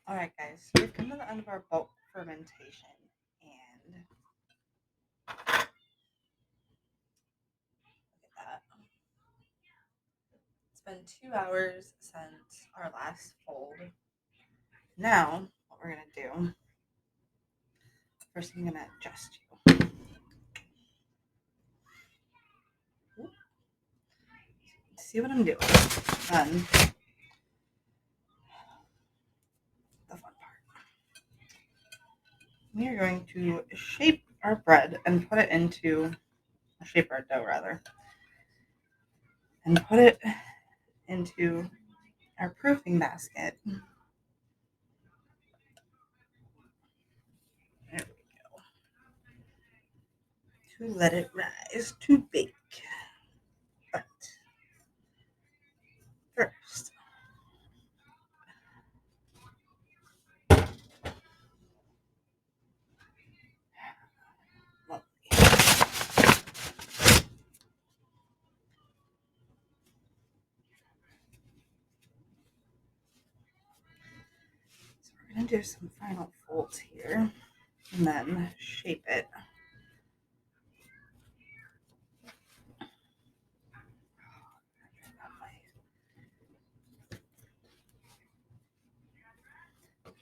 All right, guys, we've come to the end of our bulk fermentation, and look at that. It's been 2 hours since our last fold. Now, what we're gonna do? First, I'm gonna adjust you. See what I'm doing. Then the fun part. We are going to shape our bread and put it into shape our dough rather, and put it into our proofing basket. There we go. To let it rise to bake. But first, lovely. So we're gonna do some final folds here, and then shape it.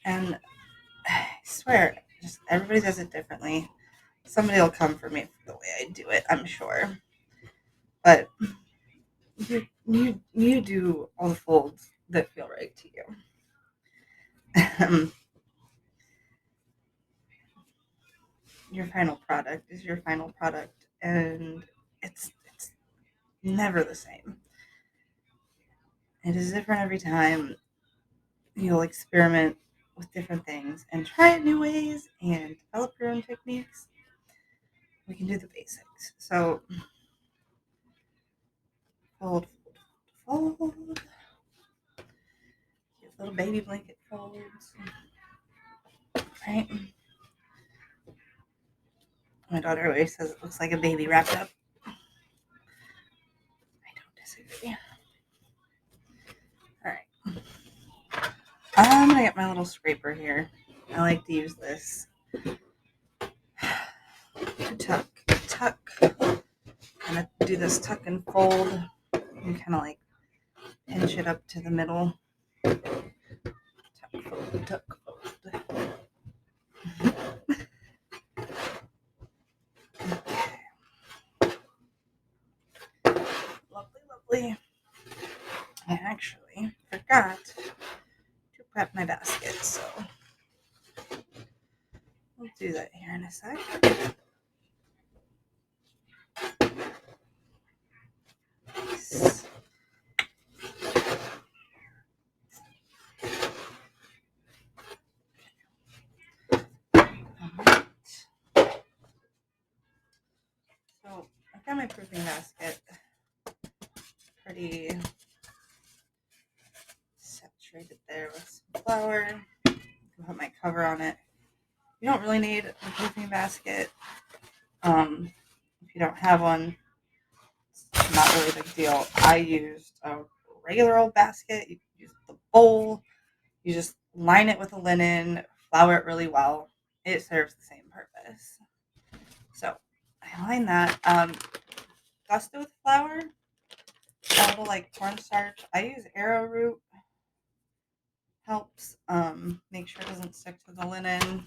And I swear, just everybody does it differently. Somebody will come for me for the way I do it, I'm sure. But you do all the folds that feel right to you. Your final product is your final product, and it's never the same. It is different every time. You'll experiment with different things and try new ways and develop your own techniques. We can do the basics. So fold, fold, fold. Cute little baby blanket folds. Right? My daughter always says it looks like a baby wrapped up. I don't disagree. All right. I'm gonna get my little scraper here. I like to use this to tuck. Kind of do this tuck and fold, and kind of like pinch it up to the middle. Tuck, fold, tuck, fold. Lovely, lovely. I actually forgot to prep my basket, so we'll do that here in a sec. Nice. Alright. So I've got my proofing basket pretty saturated there with some flour. Put my cover on it. You don't really need a proofing basket. If you don't have one, it's not really a big deal. I used a regular old basket. You use the bowl. You just line it with a linen, flour it really well. It serves the same purpose. So I line that. Dust it with flour, a little like cornstarch. I use arrowroot. Helps make sure it doesn't stick to the linen.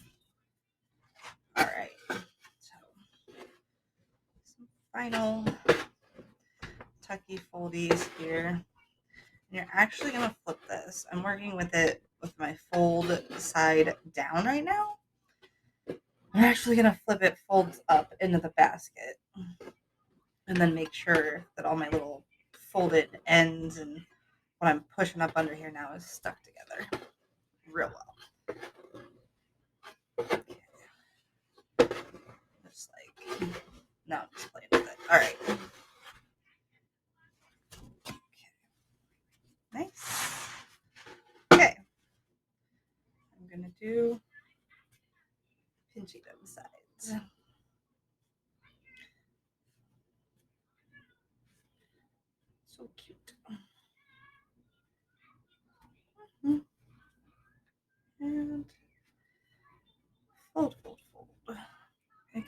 All right. So some final tucky foldies here. And you're actually gonna flip this. I'm working with it with my fold side down right now. I'm actually gonna flip it folds up into the basket, and then make sure that all my little folded ends and what I'm pushing up under here now is stuck together real well. Okay. Just like now I'm just playing with it. All right. Okay. Nice. Okay. I'm gonna do pinchy them sides. So cute. And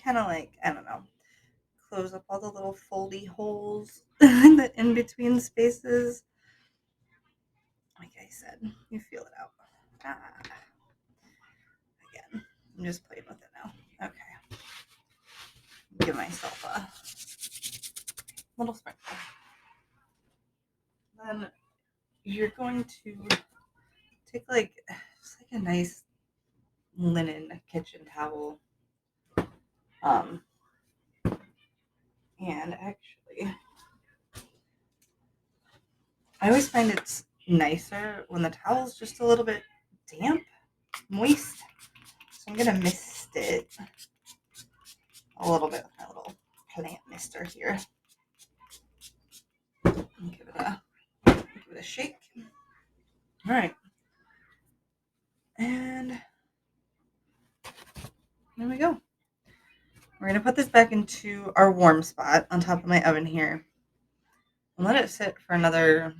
kind of like, I don't know, close up all the little foldy holes in the in between spaces. Like I said, you feel it out. Again, I'm just playing with it now. Okay. Give myself a little sprinkle. Then you're going to take like just like a nice linen kitchen towel. And actually, I always find it's nicer when the towel's just a little bit damp, moist. So I'm gonna mist it a little bit with my little plant mister here. And give it a shake. All right. And there we go. We're going to put this back into our warm spot on top of my oven here and let it sit for another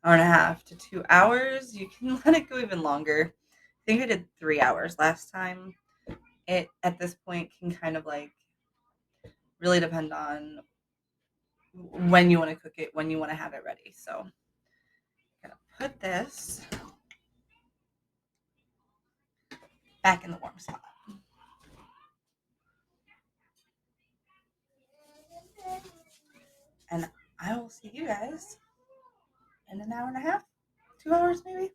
hour and a half to 2 hours. You can let it go even longer. I think I did 3 hours last time. It, at this point, can kind of like really depend on when you want to cook it, when you want to have it ready. So I'm going to put this back in the warm spot. And I will see you guys in an hour and a half, 2 hours maybe.